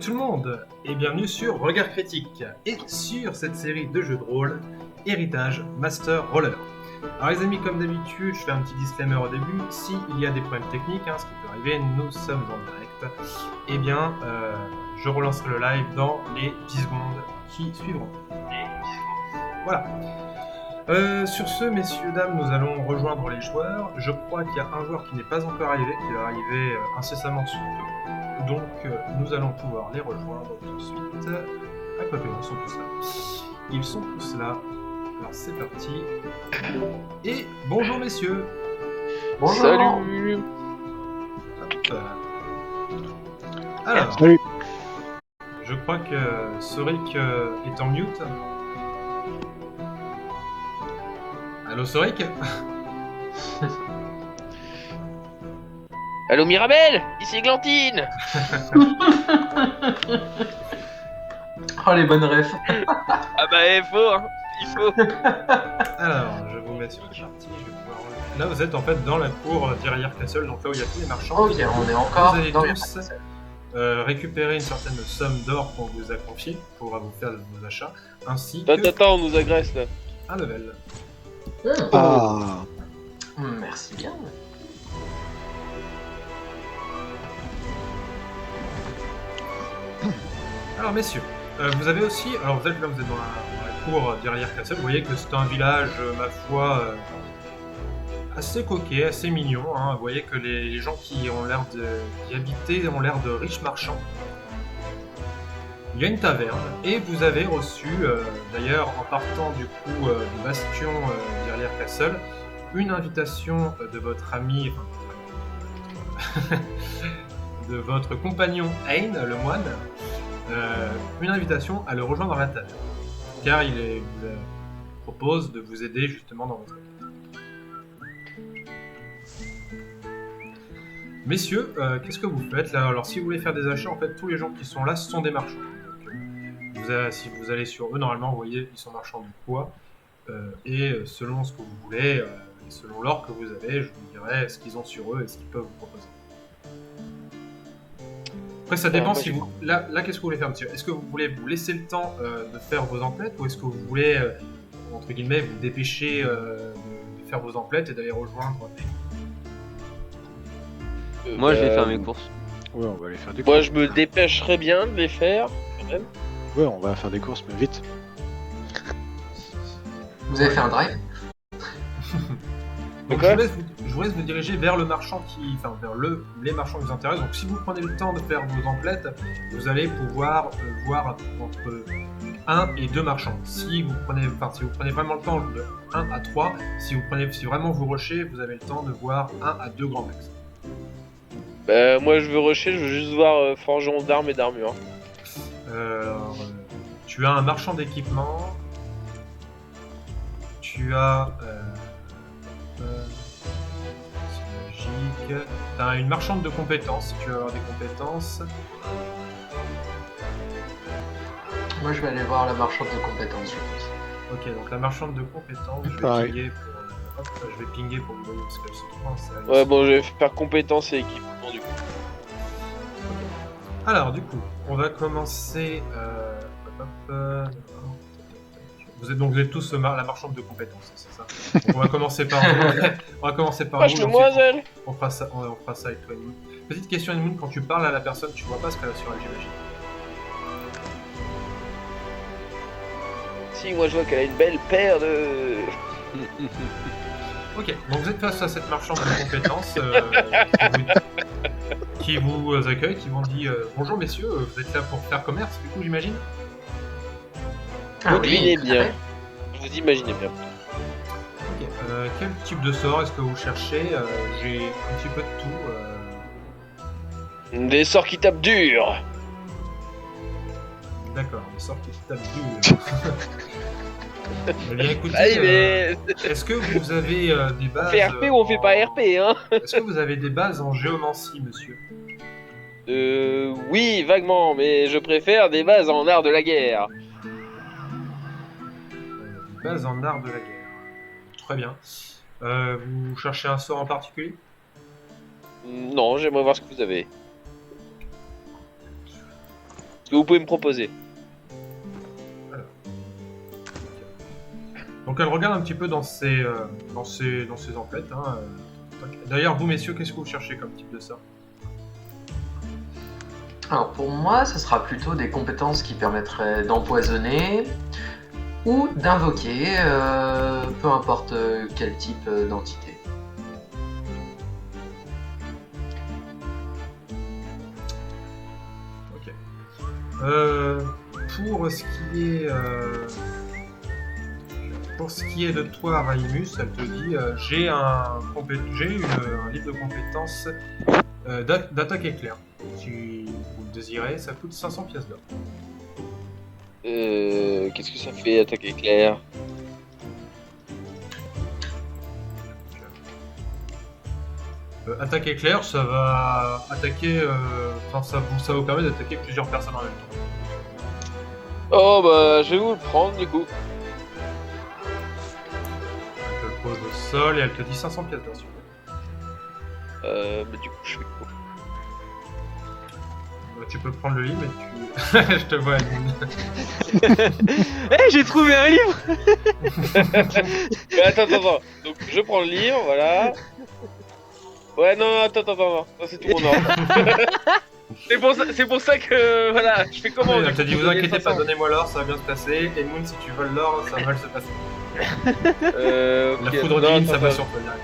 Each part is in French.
tout le monde et bienvenue sur Regard Critique et sur cette série de jeux de rôle Héritage Master Roller. Alors les amis, comme d'habitude, je fais un petit disclaimer au début. S'il y a des problèmes techniques, ce qui peut arriver, nous sommes en direct. Eh bien, je relancerai le live dans les 10 secondes qui suivront. Voilà. Sur ce, messieurs, dames, nous allons rejoindre les joueurs. Je crois qu'il y a un joueur qui n'est pas encore arrivé, qui va arriver incessamment sous peu. Donc, nous allons pouvoir les rejoindre tout de suite. Ah, quoi que, ils sont tous là. Ils sont tous là. Alors, c'est parti. Et bonjour, messieurs. Bonjour. Salut. Hop. Alors, Salut. je crois que Soric est en mute. Allô, Soric? Allô Mirabel, ici Glantine. Oh les bonnes refs. Ah bah il faut, hein. Il faut. Alors, je vous mets sur la partie. Je vais pouvoir... Là, vous êtes en fait dans la cour derrière Castle, donc là où il y a tous les marchands. Ok, on est encore Vous allez dans les tous récupérer une certaine somme d'or qu'on vous a confiée pour vous faire vos achats, ainsi que Attends, on nous agresse là. un level. Ah. Merci bien. Alors, messieurs, vous avez aussi... Alors, vous êtes là, vous êtes dans la cour derrière Castle. Vous voyez que c'est un village, ma foi, assez coquet, assez mignon. Hein. Vous voyez que les gens qui ont l'air d'y habiter ont l'air de riches marchands. Il y a une taverne, et vous avez reçu, d'ailleurs, en partant du coup du bastion derrière Castle, une invitation de votre ami, enfin, de votre compagnon Hein, le moine, une invitation à le rejoindre dans la taverne, car vous propose de vous aider justement dans votre quête. Messieurs, qu'est-ce que vous faites là? Alors, si vous voulez faire des achats, en fait, tous les gens qui sont là sont des marchands. Si vous allez sur eux, normalement, vous voyez, ils sont marchands du poids. Et selon ce que vous voulez, et selon l'or que vous avez, je vous dirai ce qu'ils ont sur eux et ce qu'ils peuvent vous proposer. Après, ça dépend si vous... Là, qu'est-ce que vous voulez faire, monsieur? Est-ce que vous voulez vous laisser le temps de faire vos emplettes, ou est-ce que vous voulez, entre guillemets, vous dépêcher de faire vos emplettes et d'aller rejoindre... Moi je vais faire mes courses. Ouais, on va aller faire des Moi courses. je me dépêcherais bien de les faire, quand même. Ouais, on va faire des courses, mais vite. Vous avez fait un drive? Donc Quoi je vous laisse vous diriger vers le marchand enfin vers les marchands qui vous intéressent. Donc si vous prenez le temps de faire vos emplettes, vous allez pouvoir voir entre 1 et 2 marchands. Si vous prenez vraiment le temps de 1 à 3, si vraiment vous rushez, vous avez le temps de voir 1 à 2 grands max. Bah moi je veux rusher, je veux juste voir forgeron d'armes et d'armure. Alors, tu as un marchand d'équipement, tu as c'est logique. Tu as une marchande de compétences, si tu veux avoir des compétences. Moi, je vais aller voir la marchande de compétences, je pense. Ok, donc la marchande de compétences, je vais Pareil. pinguer pour, je vais pinguer pour vous voyez parce qu'elle se trouve en série. Ouais bon je vais faire compétences et équipement du coup. Alors du coup, on va commencer. Vous êtes tous la marchande de compétences, c'est ça. Donc, on va commencer par on va commencer par Wesh vous, ensuite, demoiselle. on fera ça avec toi, Edmund. Petite question, Edmund, quand tu parles à la personne, tu vois pas ce qu'elle a sur elle, j'imagine. Si moi je vois qu'elle a une belle paire de... Ok, donc vous êtes face à cette marchande de compétences qui vous accueille, qui vous dit bonjour messieurs, vous êtes là pour faire commerce, du coup j'imagine. Vous devinez tout à bien. fait. Vous imaginez bien. Ok, quel type de sort est-ce que vous cherchez? J'ai un petit peu de tout. Des sorts qui tapent dur. D'accord, des sorts qui se tapent dur. Eh bien écoutez, Allez mais... est-ce que vous avez des On bases... fait RP ou on fait pas RP hein? Est-ce que vous avez des bases en géomancie, monsieur? Oui, vaguement, mais je préfère des bases en art de la guerre. Des bases en art de la guerre. Très bien. Vous cherchez un sort en particulier? Non, j'aimerais voir ce que vous avez. que vous pouvez me proposer. Donc elle regarde un petit peu dans ses emplettes. Hein. D'ailleurs, vous messieurs, qu'est-ce que vous cherchez comme type de sort? Alors pour moi, ce sera plutôt des compétences qui permettraient d'empoisonner ou d'invoquer, peu importe quel type d'entité. Ok. Pour ce qui est de toi, Raimus, elle te dit j'ai un livre de compétences d'attaque éclair. Si vous le désirez, ça coûte 500 pièces d'or. Qu'est-ce que ça fait, attaque éclair? Attaque éclair, ça va attaquer. Ça vous permet d'attaquer plusieurs personnes en même temps. Oh bah, je vais vous le prendre du coup. Elle te le pose au sol et elle te dit 500 pièces d'or. S'il vous plaît. Bah, du coup, je fais quoi? Tu peux prendre le livre et tu. Je te vois, Adeline. Eh, j'ai trouvé un livre. Mais attends. Donc, je prends le livre, voilà. Ouais, non, attends. Non, c'est tout mon ordre. c'est pour ça que, voilà, je fais comment? Elle te dit, vous inquiétez pas, donnez-moi l'or, ça va bien se passer. Et Moon, si tu veux l'or, ça va mal se passer. Ok. La foudre Non, divine, ça attends, va attends. sur toi direct.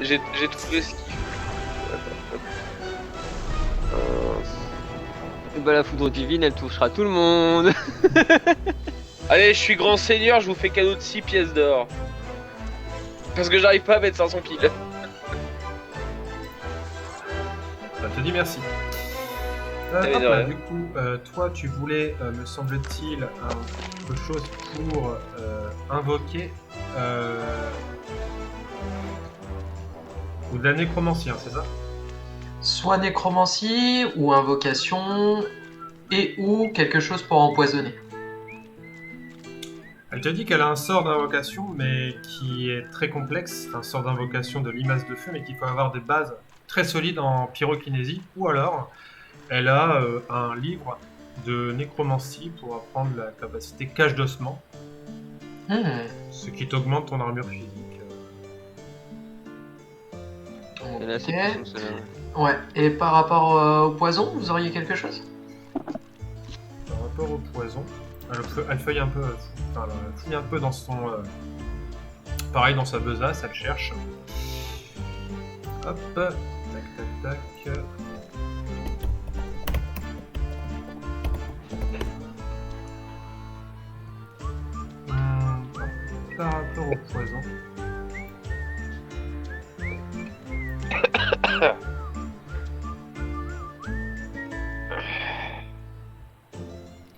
J'ai trouvé ce qu'il faut. Et bah la foudre divine, elle touchera tout le monde. Allez, je suis grand seigneur, je vous fais cadeau de 6 pièces d'or. Parce que j'arrive pas à mettre 500 piles. Elle te dit merci. T'avais Hop de là, rien. du coup, toi, tu voulais, me semble-t-il, quelque chose pour invoquer ou de la nécromancie, hein, c'est ça? Soit nécromancie ou invocation et ou quelque chose pour empoisonner. Elle te dit qu'elle a un sort d'invocation, mais qui est très complexe. C'est un sort d'invocation de limace de feu, mais qu'il faut avoir des bases très solides en pyrokinésie. Ou alors, elle a un livre de nécromancie pour apprendre la capacité cage d'ossement, ce qui t'augmente ton armure physique. Elle est assez Ok. puissante, celle-là. Ouais, et par rapport au poison, vous auriez quelque chose? Par rapport au poison, elle feuille un peu, enfin, elle fouille un peu dans son, pareil dans sa besace, elle cherche. Hop, tac. Par rapport au poison.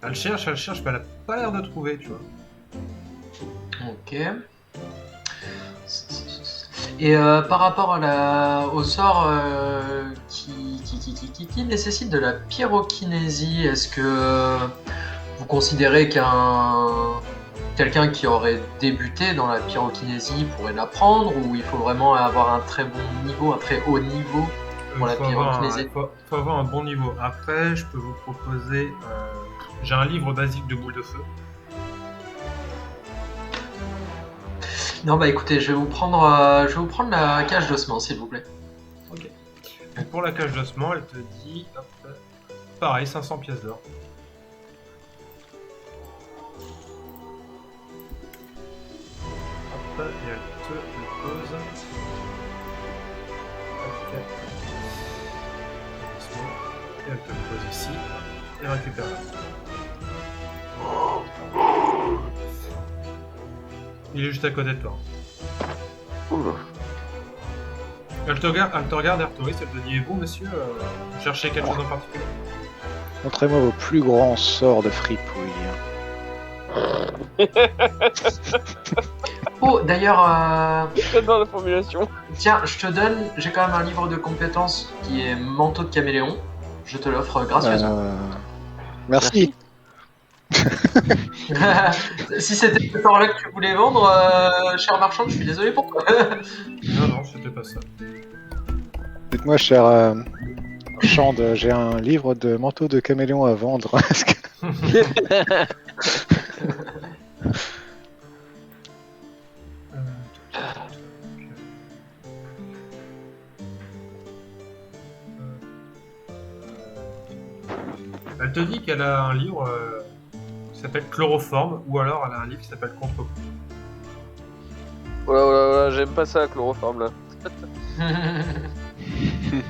Elle cherche, mais elle a pas l'air de trouver, tu vois. Ok. Et par rapport au sort qui nécessite de la pyrokinésie, est-ce que vous considérez quelqu'un qui aurait débuté dans la pyrokinésie pourrait l'apprendre, ou il faut vraiment avoir un très bon niveau, un très haut niveau pour la pyrokinésie? Faut avoir un bon niveau. Après, je peux vous proposer... j'ai un livre basique de boules de feu. Non, bah écoutez, je vais vous prendre la cage d'ossement, s'il vous plaît. Ok. Donc pour la cage d'ossement, elle te dit... Hop, pareil, 500 pièces d'or. Hop, et elle te le pose. Ok. Et elle te le pose ici. Et récupère là. Il est juste à côté de toi. Elle te regarde, Artoris, elle te dit, et vous, monsieur, vous cherchez quelque chose en particulier? Montrez-moi vos plus grands sorts de fripouille. Oh, d'ailleurs, J'adore la formulation. tiens, j'ai quand même un livre de compétences qui est manteau de caméléon. Je te l'offre gracieusement. Merci. Si c'était ce sort-là que tu voulais vendre, cher marchand, je suis désolé pour toi. Non, c'était pas ça. Dites-moi, cher Chande, j'ai un livre de manteau de caméléon à vendre. Est-ce que- Elle te dit qu'elle a un livre qui s'appelle Chloroforme, ou alors elle a un livre qui s'appelle Contre-coup. Voilà, j'aime pas ça, chloroforme là.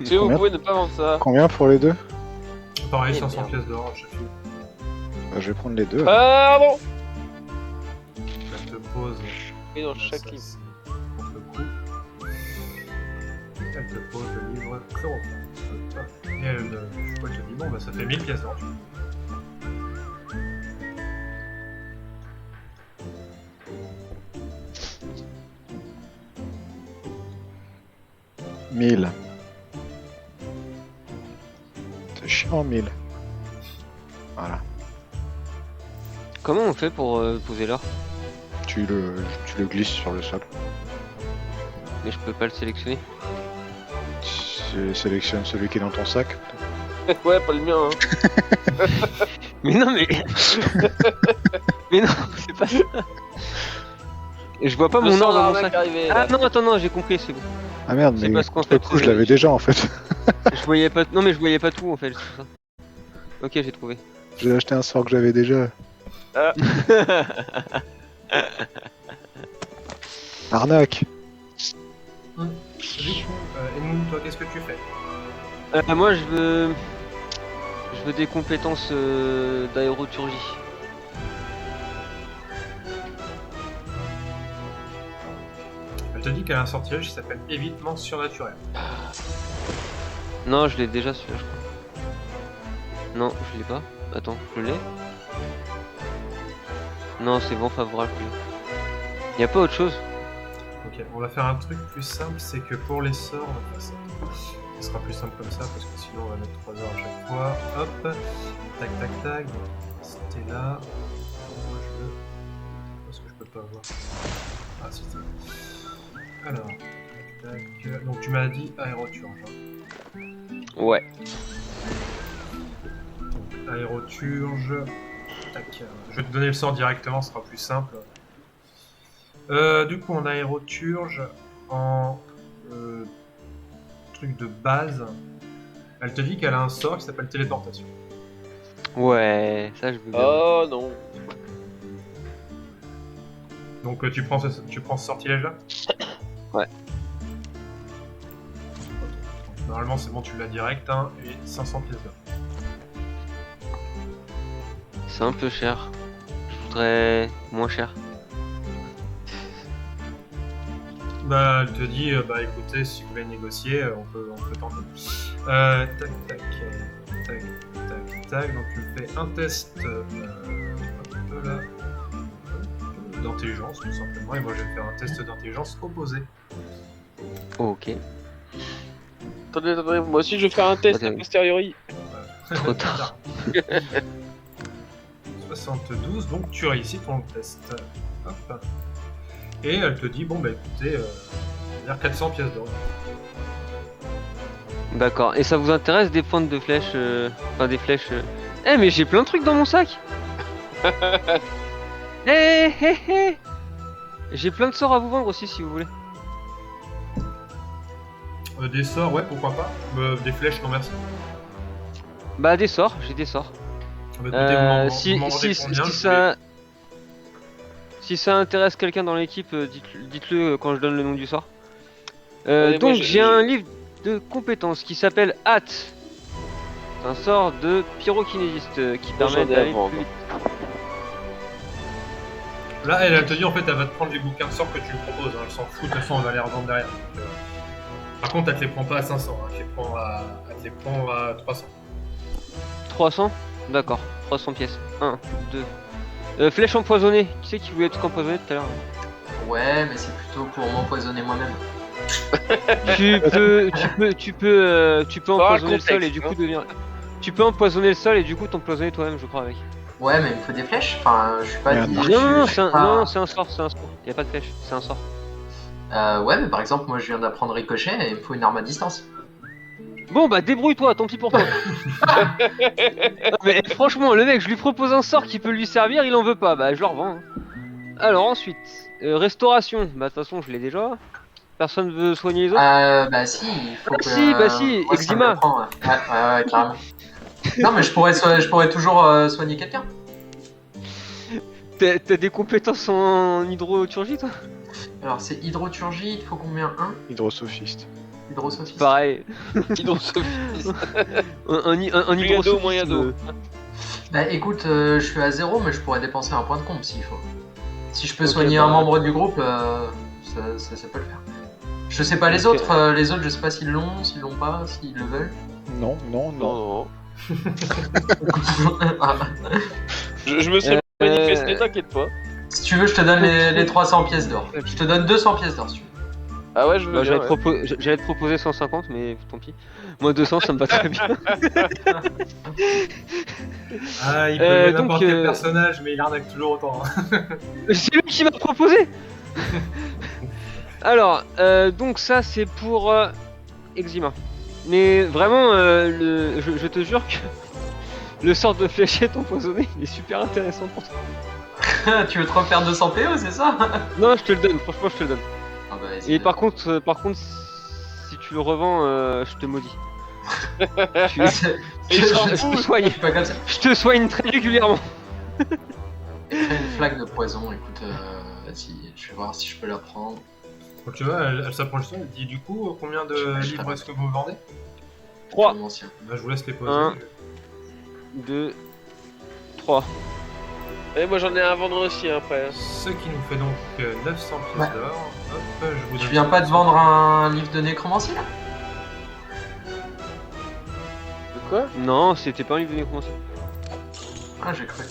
Si vous Combien pouvez ne pas vendre ça. Combien pour les deux? Pareil, Eh 500 merde. pièces d'or chaque livre. Bah, je vais prendre les deux. Pardon. Elle te pose. Et dans chaque ça, livre. c'est Contre-coup. Elle te pose le livre Chloroforme. Et elle, je crois qu'elle te dit bon, bah ça fait 1000 pièces d'or. tu vois. 1000. C'est chiant, 1000. Voilà. Comment on fait pour poser l'or? Tu le glisses sur le sol. Mais je peux pas le sélectionner. Tu sélectionnes celui qui est dans ton sac. Ouais, pas le mien. Hein. Mais non, mais. Mais non, c'est pas ça. Je vois pas Je mon sens or dans mon l'arnaque sac. arriver, Ah là. non, attends, non, j'ai compris, c'est bon. Ah merde, C'est mais parce qu'en pour le fait, coup, je l'avais déjà en fait. Je voyais pas. Non, mais je voyais pas tout en fait, c'est ça. Ok, j'ai trouvé. J'ai acheté un sort que j'avais déjà. Arnaque. Du coup, Edmund, toi, qu'est-ce que tu fais? Moi, je veux des compétences d'aéroturgie. Elle te dit qu'elle a un sortilège qui s'appelle Évitement surnaturel. Non, je l'ai déjà celui-là, je crois. Non, je l'ai pas. Attends, je l'ai. Non, c'est vent favorable. Y a pas autre chose? Ok, on va faire un truc plus simple, c'est que pour les sorts, on va faire ça. Ce sera plus simple comme ça, parce que sinon on va mettre 3 heures à chaque fois. Hop, tac tac tac, c'était là. Moi je veux. Parce que je peux pas voir. Ah si, c'est. Alors, tac tac. Donc tu m'as dit aéroturge. Hein. Ouais. Donc aéroturge. Tac. Je vais te donner le sort directement, ce sera plus simple. Du coup, en aéroturge, en truc de base, elle te dit qu'elle a un sort qui s'appelle téléportation. Ouais, ça je veux bien. Oh non. Donc tu prends ce sortilège là. Ouais. Donc, normalement c'est bon, tu l'as direct, hein, et 500 pièces d'or. C'est un peu cher. Je voudrais moins cher. Bah, elle te dit, bah écoutez, si vous voulez négocier, on peut tenter. Tac, tac, tac, tac, tac. Donc tu me fais un test hop, là, d'intelligence, tout simplement. Et moi, je vais faire un test d'intelligence opposé. Ok. Attendez, moi aussi je vais faire un test Ok. a posteriori. Trop tard. 72, donc tu réussis ton test. Hop. Et elle te dit, bon bah écoutez, on va dire 400 pièces d'or. D'accord. Et ça vous intéresse des pointes de flèches Enfin des flèches. Eh mais j'ai plein de trucs dans mon sac. Hé. J'ai plein de sorts à vous vendre aussi si vous voulez. Des sorts, ouais, pourquoi pas. Des flèches, non merci. Bah des sorts, j'ai des sorts. Bah, écoutez, vous Si m'en vendez combien, si ça intéresse quelqu'un dans l'équipe, dites-le quand je donne le nom du sort. Allez, moi, Donc j'ai un livre de compétences qui s'appelle Hâte. C'est un sort de pyrokinésiste qui Moi, permet j'en ai à d'aller vendre. plus vite. Là, elle te dit, en fait, elle va te prendre les bouquins de sorts que tu lui proposes. Hein. Elle s'en fout, de toute façon, elle va les revendre derrière. Donc, par contre, elle te les prend pas à 500, hein. Elle te les prend à 300. 300. D'accord, 300 pièces. 1, 2. Flèche empoisonnée. Qui c'est qui voulait être empoisonné tout à l'heure? Ouais, mais c'est plutôt pour m'empoisonner moi-même. Tu peux empoisonner le contexte, sol et du coup hein. devenir. Tu peux empoisonner le sol et du coup t'empoisonner toi-même, je crois, avec. Ouais, mais il me faut des flèches. Enfin, je suis pas Merde. dit. Non, je suis pas- non, c'est un sort, c'est un sort. Y a pas de flèche, c'est un sort. Ouais, mais par exemple, moi je viens d'apprendre ricochet et il me faut une arme à distance. Bon bah débrouille-toi, tant pis pour toi. Mais franchement, le mec, je lui propose un sort qui peut lui servir, il en veut pas, bah je le revends. Hein. Alors ensuite, restauration, bah de toute façon je l'ai déjà. Personne veut soigner les autres. Bah si, il faut que... si, bah si, moi, ça me eczéma. le prend, ouais, carrément. Non, mais je pourrais toujours soigner quelqu'un. T'as des compétences en hydroturgie toi? Alors, c'est hydroturgie, il te faut combien? 1 Hydrosophiste. hydrosophiste. Pareil. Hydrosophiste. Un Plus y a d'eau, hydrosophiste. moins y a d'eau. Bah écoute, je suis à 0, mais je pourrais dépenser un point de comp s'il faut. Si je peux Ok, soigner bah, un membre du groupe, ça peut le faire. Je sais pas les Ok. autres, je sais pas s'ils l'ont, s'ils l'ont pas, s'ils le veulent. Non, non, non. Non, non. Ah. Je me serais manifesté, t'inquiète pas. Si tu veux, je te donne les 300 pièces d'or. Je te donne 200 pièces d'or si tu veux. Ah ouais, je veux Bah, bien. j'allais te proposer 150, mais tant pis. Moi 200, ça me va très bien. Ah, il peut jouer donc, n'importe quel personnage, mais il arnaque toujours autant. Hein. C'est lui qui m'a proposé. Alors, donc ça c'est pour eczéma. Mais vraiment, je te jure que le sort de fléchette empoisonnée il est super intéressant pour toi. Tu veux te refaire 200 PO, c'est ça? Non, je te le donne, franchement je te le donne. Ah bah, Et par contre, si tu le revends, je te maudis. je te soigne. suis pas comme ça. Je te soigne très régulièrement. J'ai fait une flaque de poison, écoute, je vais voir si je peux la prendre. Donc tu vois, elle s'approche de toi, elle dit du coup, combien de Je livres est-ce que vous vendez? 3, Mon ancien. Bah, je vous laisse les poser. 1. 2, 3. Et moi j'en ai un à vendre aussi après. Ce qui nous fait donc 900 pièces Ouais. d'or. Hop, je vous Tu donne viens ça. pas de vendre un livre de nécromancie là? De quoi? Non, c'était pas un livre de nécromancie. Ah, j'ai cru.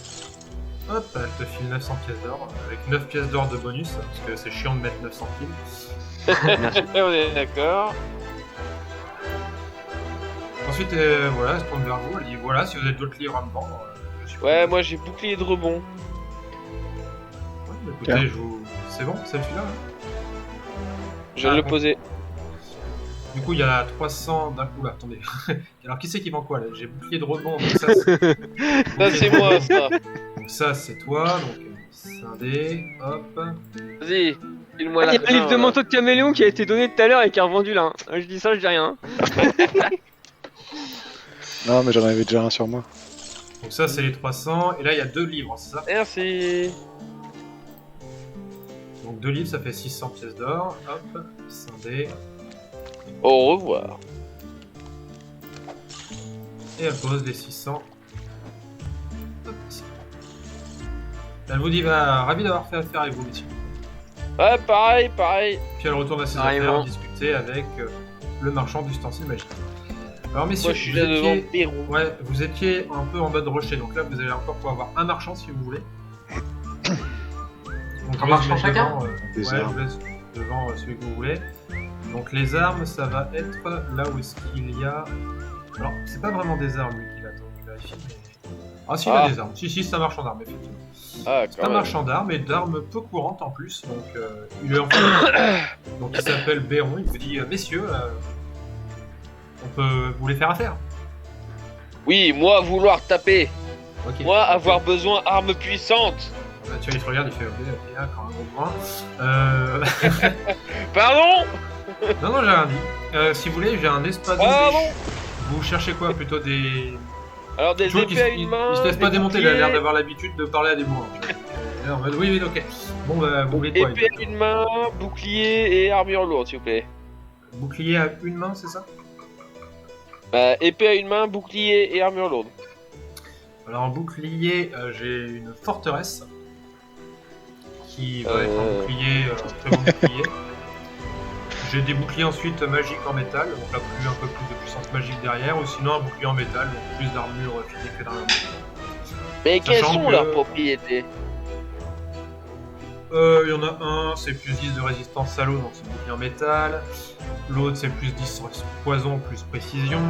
Hop, elle te file 900 pièces d'or, avec 9 pièces d'or de bonus, parce que c'est chiant de mettre 900 piles. Et on est d'accord. Ensuite, voilà, elle se tourne vers vous, elle dit voilà, si vous avez d'autres livres à me vendre, je suis Ouais, moi j'ai bouclier de rebond. Ouais, bah, écoutez, Tiens. je vous... c'est bon, c'est celui-là. Hein. Je vais le poser. Du coup, il y a 300 d'un coup là, attendez. Alors, qui c'est qui vend quoi là? J'ai bouclier de rebond, donc ça c'est. Ça c'est moi ça. Donc, ça c'est toi, donc scindé, hop. Vas-y, file-moi Il y a un l'argent, livre de là. manteau de caméléon qui a été donné tout à l'heure et qui est revendu là. Hein. Je dis ça, je dis rien. Hein. Non, mais j'en avais déjà un sur moi. Donc, ça c'est les 300, et là il y a 2 livres, c'est ça? Merci. Donc, 2 livres, ça fait 600 pièces d'or, hop, scindé. Au revoir. Et elle pose les 600. Hop, ici. Elle vous dit bah, ravi d'avoir fait affaire avec vous, messieurs. Ouais, pareil, pareil. Puis elle retourne à ses Carrément. affaires discuter avec le marchand d'ustensiles magiques. Alors messieurs, Moi je suis vous là devant étiez... Pérou. Ouais, vous étiez un peu en mode rocher, donc là vous allez encore pouvoir avoir un marchand si vous voulez. Donc, je Un laisse marchand mettre chacun devant, Des ouais, je armes. vous laisse devant celui que vous voulez. Donc les armes, ça va être là où est-ce qu'il y a... Alors, c'est pas vraiment des armes lui qu'il attend, je vérifie, mais... Ah si, il a Ah. des armes. Si, c'est un marchand d'armes, effectivement. Ah, C'est quand un même. marchand d'armes et d'armes peu courantes en plus, donc il est en fait... Donc il s'appelle Béron, il vous dit messieurs, on peut vous les faire affaire. Oui, moi vouloir taper. Ok. Moi avoir besoin d'armes puissantes. Tu vois, il te regarde, il fait ok, quand un gros point. Pardon? Non, j'ai rien dit. Si vous voulez, j'ai un espadon. Pardon? Vous cherchez quoi? Plutôt des. Alors des Tu vois qu'il épées à se- une main. il se laisse pas des démonter, il a l'air boucliers, d'avoir l'habitude de parler à des bourrins. tu vois. Il est en mode, oui, ok. Bon, bah, vous voulez quoi? Épée à une main, bouclier et armure lourde, s'il vous plaît. Bouclier à une main, c'est ça? Bah, épée à une main, bouclier et armure lourde. Alors en bouclier, j'ai une forteresse qui va être un bouclier, très bon bouclier. J'ai des boucliers ensuite magiques en métal, donc là un peu plus de puissance magique derrière, ou sinon un bouclier en métal, donc plus d'armure physique que d'armure. Mais quelles Sachant sont que- leurs propriétés? Il y en a un, c'est plus 10 de résistance à l'eau, donc c'est le bouclier en métal. L'autre, c'est plus 10 poison, plus précision.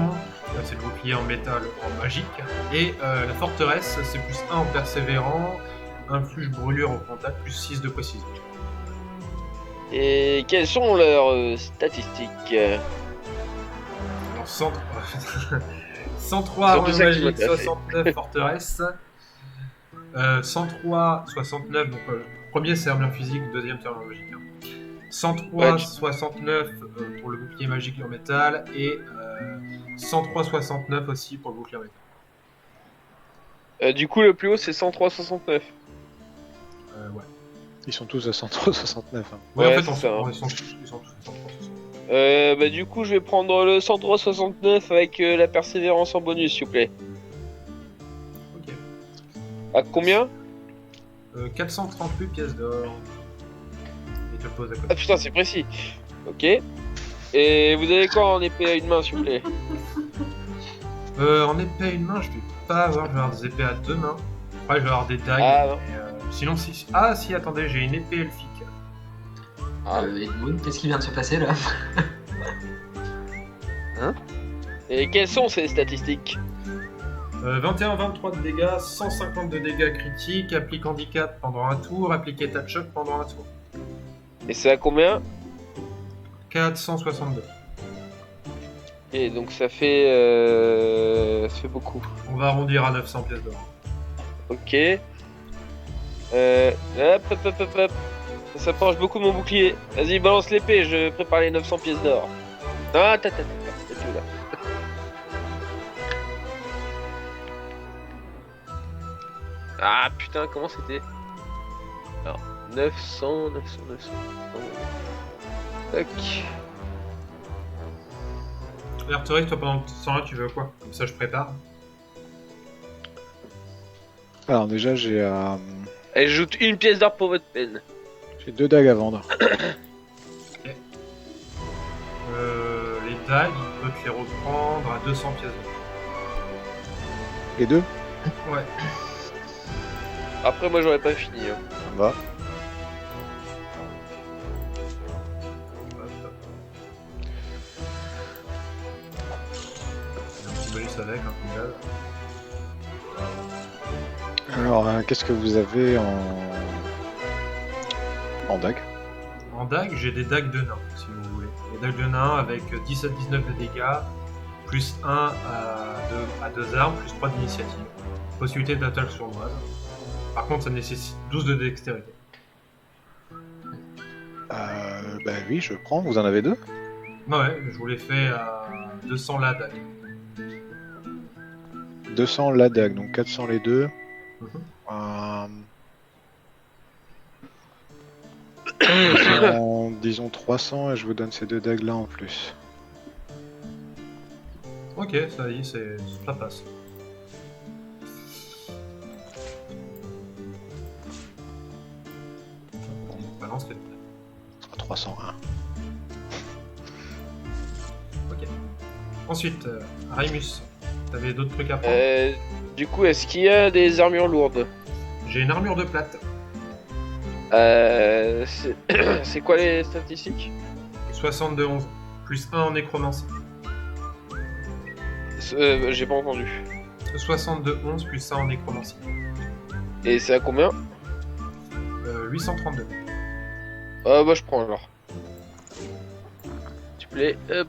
Là, c'est le bouclier en métal en magique. Et la forteresse, c'est plus 1 en persévérant, inflige brûlure au contact, plus 6 de précision. Et quelles sont leurs statistiques? Alors 103 Surtout armure ça qui magique, m'intéresse. 69 forteresse. 103, 69, donc premier c'est armure physique, deuxième c'est armure magique. 103, Ouais, 69 pour le bouclier magique en métal et 103, 69 aussi pour le bouclier en métal. Du coup, le plus haut, c'est 103,69. Ouais. Ils sont tous à 169. Hein. Ouais, Ouais, en fait, c'est ça, hein. ils sont tous 103. Bah, du coup, je vais prendre le 103,69 avec la persévérance en bonus, s'il vous plaît. Ok. À combien? 438 pièces d'or. Et je le pose à Ah côté. putain, c'est précis. Ok. Et vous avez quoi en épée à une main, s'il vous plaît? En épée à une main, je vais pas avoir, je vais avoir des épées à deux mains. Après, je vais avoir des dagues. Ah, non. Et, sinon, si. Ah, si, attendez, j'ai une épée elfique. Edmund, qu'est-ce qui vient de se passer là? Et quelles sont ces statistiques? 21-23 de dégâts, 150 de dégâts critiques, applique handicap pendant un tour, applique état de choc pendant un tour. Et c'est à combien? 462. Et donc ça fait beaucoup. On va arrondir à 900 pièces d'or. Ok. Hop. Ça penche beaucoup de mon bouclier. Vas-y, balance l'épée, je prépare les 900 pièces d'or. Ah, t'as tout là. Ah putain, comment c'était? Alors, 900. Tac. Arthuris, toi pendant ce temps-là, tu veux quoi? Comme ça, je prépare. Alors déjà, j'ai Et j'ajoute une pièce d'or pour votre peine. 2 dagues à vendre. Les dagues, il peut te les reprendre à 200 pièces d'or. Les deux? Ouais. Après, moi j'aurais pas fini. Hein. Ça va. Il y a un petit bonus avec, un coup de dague. Alors, qu'est-ce que vous avez en dague? En dague, j'ai des dagues de nains, si vous voulez. Des dagues de nains avec 17-19 de dégâts, plus 1 à 2 armes, plus 3 d'initiative. Possibilité d'attaque sournoise. Par contre, ça nécessite 12 de dextérité. Bah oui, je prends. Vous en avez 2? Ouais, je vous l'ai fait à 200 la dague. 200 la dague, donc 400 les deux. Disons 300 et je vous donne ces 2 dagues là en plus. Ok, ça y est, ça passe. Bon, balance les deux. 301. Ok. Ensuite, Raimus, t'avais d'autres trucs à prendre? Du coup, est-ce qu'il y a des armures lourdes? J'ai une armure de plate. C'est quoi les statistiques? 62-11, plus 1 en nécromancie. J'ai pas entendu. 62-11, plus 1 en nécromancie. Et c'est à combien? 832. Bah je prends alors. S'il vous plaît, hop.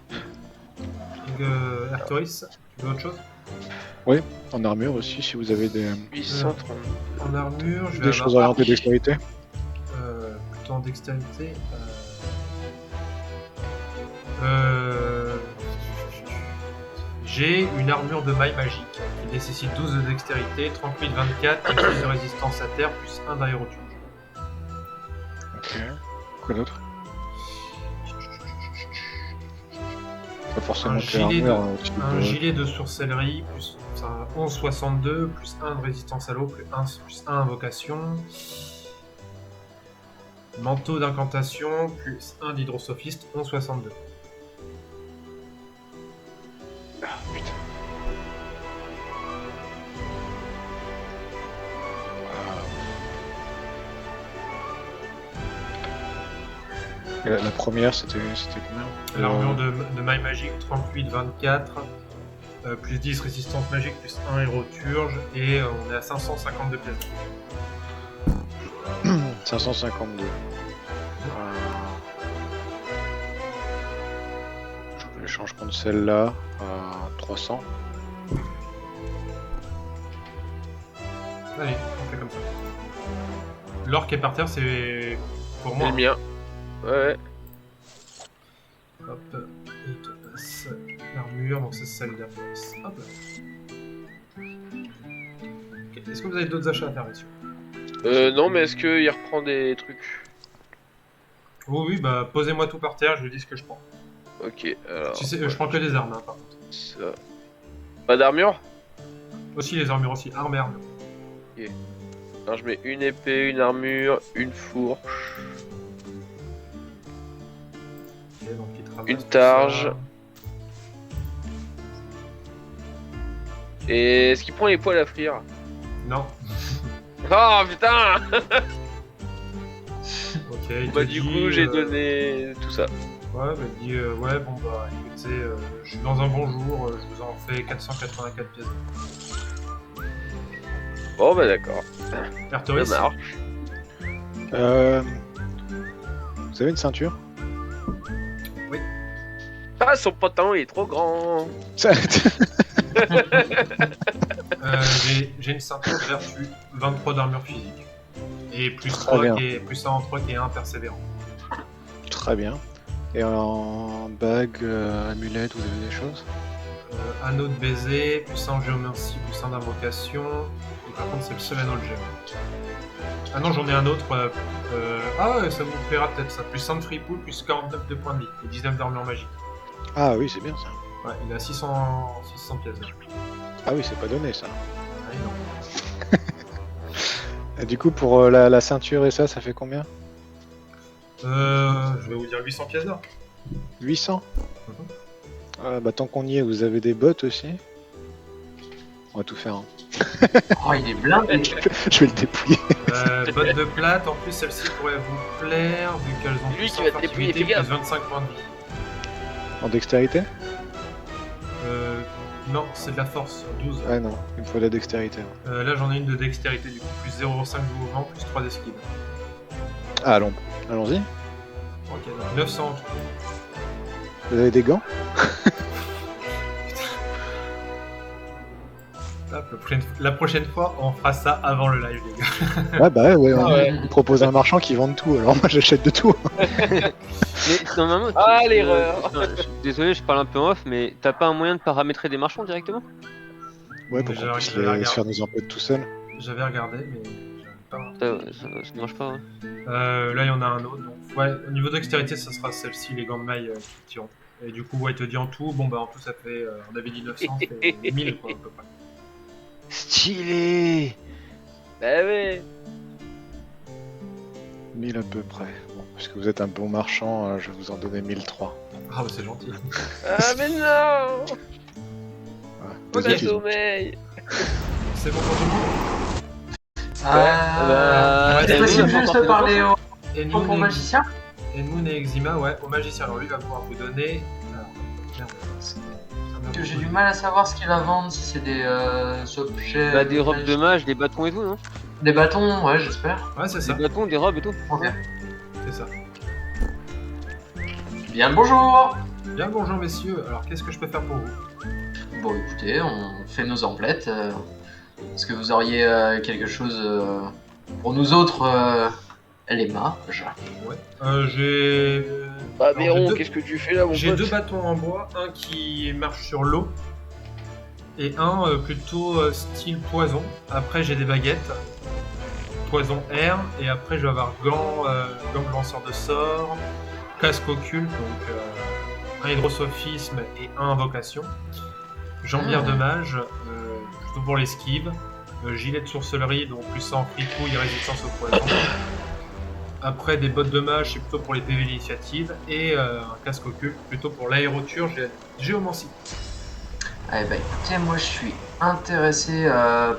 Arthuris, tu veux autre chose? En armure aussi, si vous avez des 830. En armure, je vais choses avoir... orientées dextérité. Plutôt en dextérité. J'ai une armure de maille magique qui nécessite 12 de dextérité, 38-24, et plus de résistance à terre, plus 1 d'aéroturge. Ok. Quoi d'autre? Pas forcément Un que gilet de- l'armure, aussi, Un gilet de sorcellerie, plus 11-62, plus 1 de résistance à l'eau, plus 1 invocation. Manteau d'incantation, plus 1 d'hydrosophiste, 11-62. Ah, putain. Et la première, c'était combien? L'armure de maille magique, 38-24, plus 10 résistance magique, plus 1 héroturge, et on est à 552 pièces. 552. Je change je prends celle-là à 300. Allez, on fait comme ça. L'or qui est par terre, c'est pour C'est moi. le mien. Ouais. Hop, et te passe l'armure, donc c'est celle derrière. Hop. Ok, est-ce que vous avez d'autres achats à faire, messieurs? Non, mais est-ce qu'il reprend des trucs? Oh oui, bah posez-moi tout par terre, je vous dis ce que je prends. Ok, alors. Si c'est- je prends que des armes, hein, par contre. Ça. Pas d'armure? Aussi les armures aussi, armes et armures. Alors je mets une épée, une armure, une fourche. Ok, donc il te ramasse Une tout targe. ça. Et est-ce qu'il prend les poils à frire? Non. Oh putain! Ok, il te Bah du dit, coup j'ai donné tout ça. Ouais, bah il dit, ouais, bon bah écoutez, je suis dans un bon jour, je vous en fais 484 pièces. Bon bah d'accord, Arteris, ça marche. Vous avez une ceinture? Ah son pantalon il est trop grand. j'ai une ceinture de vertu, 23 d'armure physique. Et plus Très 3 bien. qui est, plus 1 en 3 qui est 1 persévérant. Très bien. Et en bague, amulette, vous avez des choses? Anneau de baiser, plus 1 en géomancie, plus 1 d'invocation. Et par contre, c'est le seul anneau de gemme. Ah non, j'en ai un autre. Ah ouais, ça vous plaira peut-être ça. Plus 1 de free-pool, plus 49 de points de vie. Et 19 d'armure magique. Ah oui, c'est bien ça. Ouais, il a 600 pièces. Là. Ah oui, c'est pas donné ça. Ah, non. Et du coup, pour la ceinture et ça fait combien? Je vais vous dire 800 pièces d'or. 800? Mhm. Ah, bah tant qu'on y est, vous avez des bottes aussi? On va tout faire. Hein. Oh, il est blindé. Je vais le dépouiller. Bottes de plate, en plus celles-ci pourraient vous plaire, vu qu'elles ont Lui plus qui en va te dépouiller, fertilité, fais plus gaffe. 25 points de vie. En dextérité? Non, c'est de la force, 12. Ah non, il me faut la dextérité. Là j'en ai une de dextérité du coup, plus 0,5 de mouvement, plus 3 d'esquive. Ah allons-y. Ok, donc 900 en tout. Vous avez des gants? Hop, la prochaine fois, on fera ça avant le live, les gars. Ah bah ouais, Ah ouais. on propose un marchand qui vend de tout, alors moi j'achète de tout. Mais normalement. Ah, l'erreur. Désolé, je parle un peu en off, mais t'as pas un moyen de paramétrer des marchands directement? Ouais, pour J'avais qu'on puisse regardé. se faire nos emplois tout seul. J'avais regardé, mais j'avais pas. Ça marche pas. Hein. Là, il y en a un autre. Donc, ouais, au niveau dextérité, ça sera celle-ci, les gants de maille qui tirent. Et du coup, ouais, il te dit en tout. Bon, bah, en tout, ça fait. On avait dit 900, ça fait 1000 quoi, à peu près. Stylé. Bah ouais. 1000 à peu près. Bon, puisque vous êtes un bon marchand, je vais vous en donner 1003. Ah, bah, c'est gentil. Ah mais non. Voilà. On Deux a autres, ils ont- sommeil. C'est bon pour tout le monde. C'est possible juste de parler au Enmoon magicien? Enmoon et Exima, ouais, au magicien. Alors, lui va pouvoir vous donner. Alors, merde. Que j'ai du mal à savoir ce qu'il va vendre, si c'est des objets. Bah, des robes de mage, des bâtons et tout, non? Des bâtons, ouais, j'espère. Ouais, c'est ça. Des bâtons, des robes et tout. Ok. C'est ça. Bien le bonjour! Bien, bonjour, messieurs. Alors, qu'est-ce que je peux faire pour vous? Bon, écoutez, on fait nos emplettes. Est-ce que vous auriez quelque chose pour nous autres, les mages? Ouais. J'ai. Bah Alors, Béron, j'ai deux- qu'est-ce que tu fais là mon J'ai pote? 2 bâtons en bois, un qui marche sur l'eau et un plutôt style poison. Après j'ai des baguettes, poison air, et après je vais avoir gants de lanceur de sorts, casque occulte, donc un hydrosophisme et un invocation, jambière de mage, plutôt pour l'esquive, gilet de sorcellerie, donc plus 100 fripouille et résistance au poison. Après, des bottes de mage, c'est plutôt pour les PV d'initiative. Et un casque occulte, plutôt pour l'aéroturge et la géomancie. Eh ben écoutez, moi je suis intéressé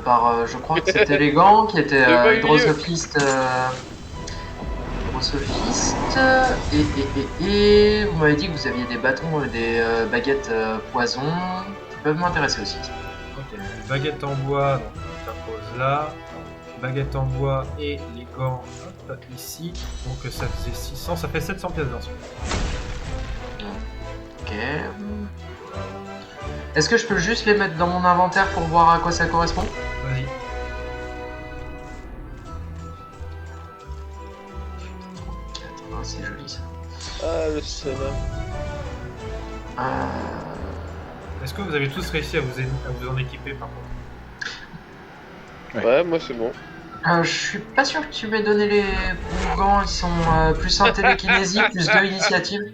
par, je crois que c'était les gants qui étaient J'ai pas eu hydrosophiste. Et vous m'avez dit que vous aviez des bâtons et des baguettes poison qui peuvent m'intéresser aussi. Ok, baguette en bois, donc on t'impose là. Baguette en bois et les gants hop, ici. Donc ça faisait 600, ça fait 700 pièces d'or. Ok. Est-ce que je peux juste les mettre dans mon inventaire pour voir à quoi ça correspond? Vas-y. Ah, c'est joli ça. Ah, le soda. Est-ce que vous avez tous réussi à vous en équiper par contre? Ouais, moi c'est bon. Je suis pas sûr que tu m'aies donné les bons gants, ils sont plus un télékinésie, plus 2 initiatives.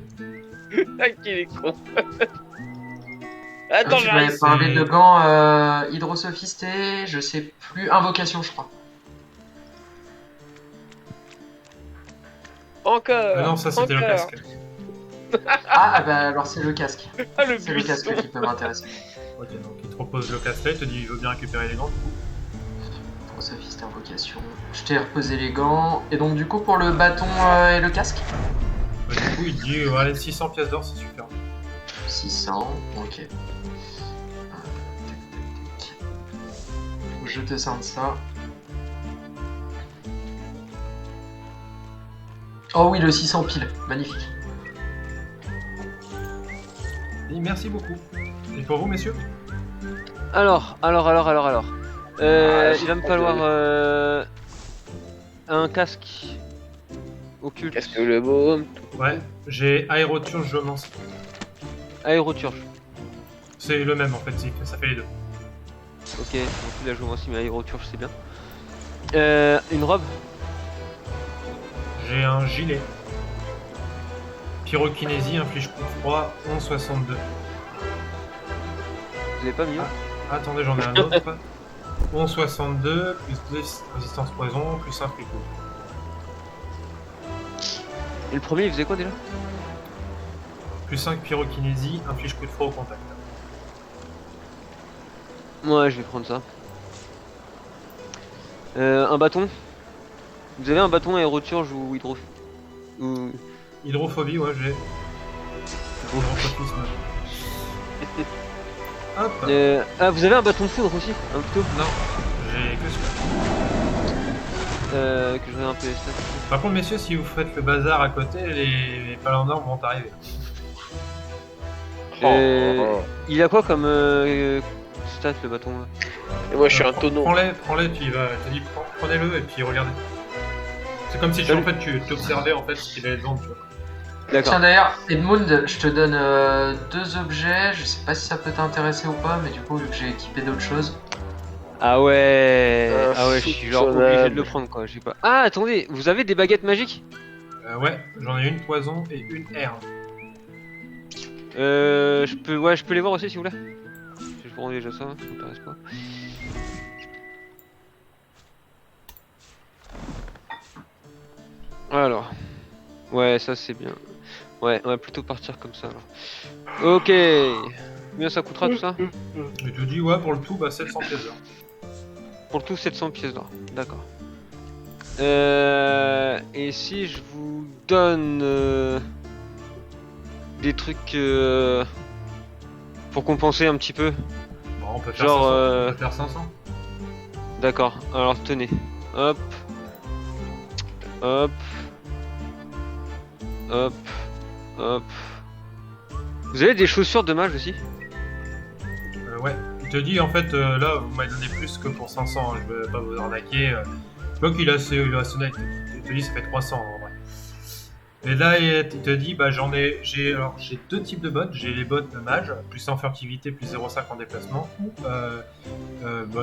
Ah, qu'il est con. Attends, Tu m'avais j'arrive. parlé de gants hydrosophistés, je sais plus, invocation je crois. Encore. Ah non, ça c'était le encore. casque. Ah bah alors c'est le casque. Ah, le C'est le casque buisson. qui peut m'intéresser. Ok, donc il te propose le casque-là, il te dit il veut bien récupérer les gants. Hydrosophisté, invocation. Je t'ai reposé les gants. Et donc du coup pour le bâton et le casque? Du coup, il te dit allez, 600 pièces d'or, c'est super. 600, ok. Je te scinde ça. Oh oui, le 600 pile, magnifique. Et merci beaucoup. Et pour vous, messieurs? Alors. Ah, Il va me falloir un casque occulte. Qu'est-ce que le beau? Ouais, j'ai aéroturge geomance. Aéroturge. C'est le même en fait, ça fait les deux. Ok, donc il a joué moi aussi, mais aéroturge c'est bien. Une robe. J'ai un gilet. Pyrokinésie, inflige coup de froid, 11,62. Vous avez pas mis Attendez, j'en ai un autre. 11,62, plus 2 résistance poison, plus 1 fricot. Et le premier il faisait quoi déjà? Plus 5 pyrokinésie, inflige coup de froid au contact. Ouais, je vais prendre ça. Un bâton. Vous avez un bâton aéroturge ou hydro... ou... Hydrophobie, ouais, j'ai. Hydrophotisme. Hop. Ah, vous avez un bâton de foudre aussi, un couteau Non, j'ai que celui-là. que je regarde un peu les stats. Par contre, messieurs, si vous faites le bazar à côté, les palandins vont arriver. Il a quoi comme stat le bâton là? Et moi je suis un tonneau. Prends-les, tu y vas. Je te dis, prenez-le et puis regardez. C'est comme si en fait, tu observais en fait ce qu'il allait devant, tu vois. D'accord. Tiens d'ailleurs, Edmund, je te donne 2 objets, je sais pas si ça peut t'intéresser ou pas, mais du coup vu que j'ai équipé d'autres choses. Ah ouais, je suis genre soupçonnable. obligé de le prendre quoi, je sais pas. Ah attendez, vous avez des baguettes magiques? Ouais, j'en ai une poison et une air. Je peux les voir aussi si vous voulez. Je vous rends déjà ça, ça m'intéresse pas. Alors, ouais ça c'est bien. Ouais, on va plutôt partir comme ça alors. Ok, combien ça coûtera tout ça? Je te dis, ouais, pour le tout, bah 700 pièces d'or. Pour le tout 700 pièces d'or, d'accord. Et si je vous donne des trucs pour compenser un petit peu? Bon, on peut faire Genre, 500. On peut faire 500. D'accord, alors tenez. Hop. Hop. Hop. Hop. Vous avez des chaussures de mage aussi? Ouais. Il te dit, en fait, là, vous m'avez donné plus que pour 500. Hein, je veux pas vous arnaquer. Je vois qu'il est assez net. Il te dit, ça fait 300 en vrai. Et là, il te dit, bah j'ai 2 types de bottes. J'ai les bottes de mage, plus 100 furtivité, plus 0,5 en déplacement, ou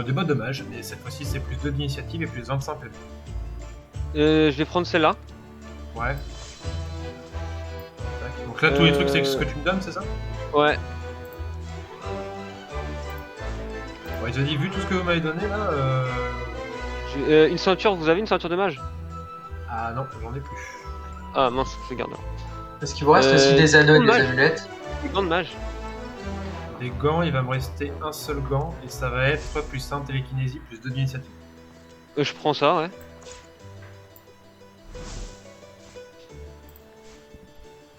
des bottes de mage, mais cette fois-ci c'est plus 2 d'initiative et plus 25 PV. Je vais prendre celle-là. Ouais. Donc là, tous les trucs, c'est ce que tu me donnes, c'est ça? Ouais. Ouais, il te dit, vu tout ce que vous m'avez donné là, Une ceinture, vous avez une ceinture de mage? Ah non, j'en ai plus. Ah mince, je garde. Est-ce qu'il vous reste aussi des anneaux et des mage. amulettes? Des gants de mage. Des gants, il va me rester un seul gant, et ça va être plus 1 télékinésie, plus 2 d'initiative. Je prends ça, ouais.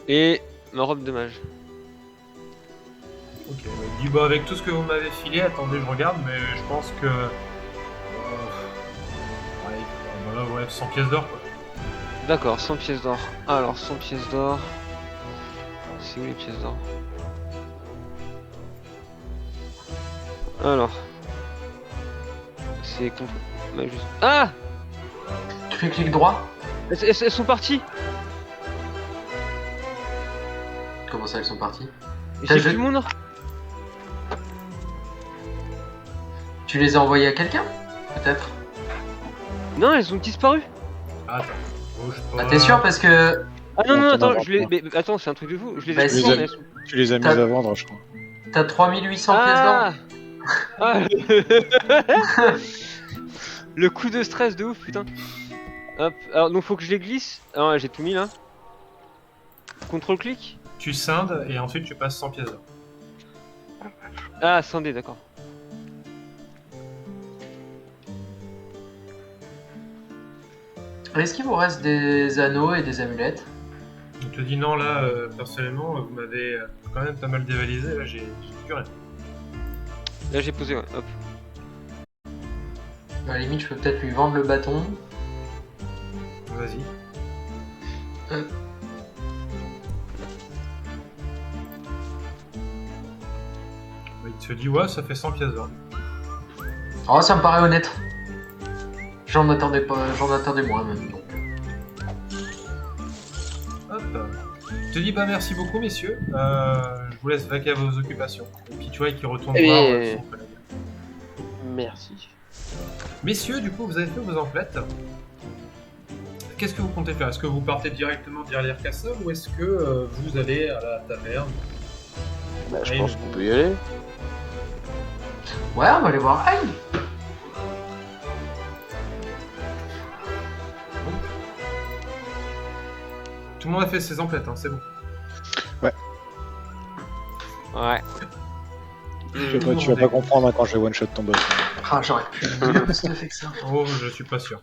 Et ma robe de mage. Ok, bah, il dit, bah avec tout ce que vous m'avez filé, attendez, je regarde, mais je pense que... ouais, 100 pièces d'or quoi. D'accord, 100 pièces d'or. Alors, 100 pièces d'or. C'est où les pièces d'or? Alors. C'est contre. Ouais, juste- Ah, Tu fais clic droit. elles sont parties. Comment ça, elles sont parties? Et T'as c'est jeté- plus mon or. Tu les as envoyées à quelqu'un? Peut-être. Non, elles ont disparu. Attends, bouge Ah, pas. t'es sûr? Parce que Ah non, Non, non, t'en attends, as je les. pas. Mais attends, c'est un truc de fou. Je les Bah, ai si. trouvées, mais elles sont- Tu les as mises T'as- à vendre, je crois. t'as 3800 pièces Ah, d'or. ah le coup de stress de ouf, putain. Hop, alors donc faut que je les glisse. Ah ouais, j'ai tout mis là. Contrôle-clic. Tu scindes et ensuite tu passes 100 pièces d'or. Ah, scindé, d'accord. Est-ce qu'il vous reste des anneaux et des amulettes? Je te dis non, là, personnellement, vous m'avez quand même pas mal dévalisé, là, j'ai plus rien. Là j'ai posé, ouais, hop. À la limite, je peux peut-être lui vendre le bâton. Vas-y. Il te dit, ouais, ça fait 100 pièces d'or. Oh, ça me paraît honnête. J'en attendais pas, j'en attendais moins même. Donc. Hop. Je te dis, bah merci beaucoup, messieurs. Je vous laisse vaquer à vos occupations. Et puis tu vois qu'il retourne Eh voir bien, son collègue. Merci. Messieurs, du coup, vous avez fait vos emplettes. Qu'est-ce que vous comptez faire? Est-ce que vous partez directement derrière Castle ou est-ce que vous allez à la taverne? Bah, je Oui, pense mais- qu'on peut y aller. Ouais, on va aller voir Aïe. Tout le monde a fait ses emplettes, hein, c'est bon. Ouais. Je sais pas, tu vas pas comprendre hein, quand je vais one-shot ton boss. Ah, j'aurais pu mieux stuffer que ça. Oh, je suis pas sûr.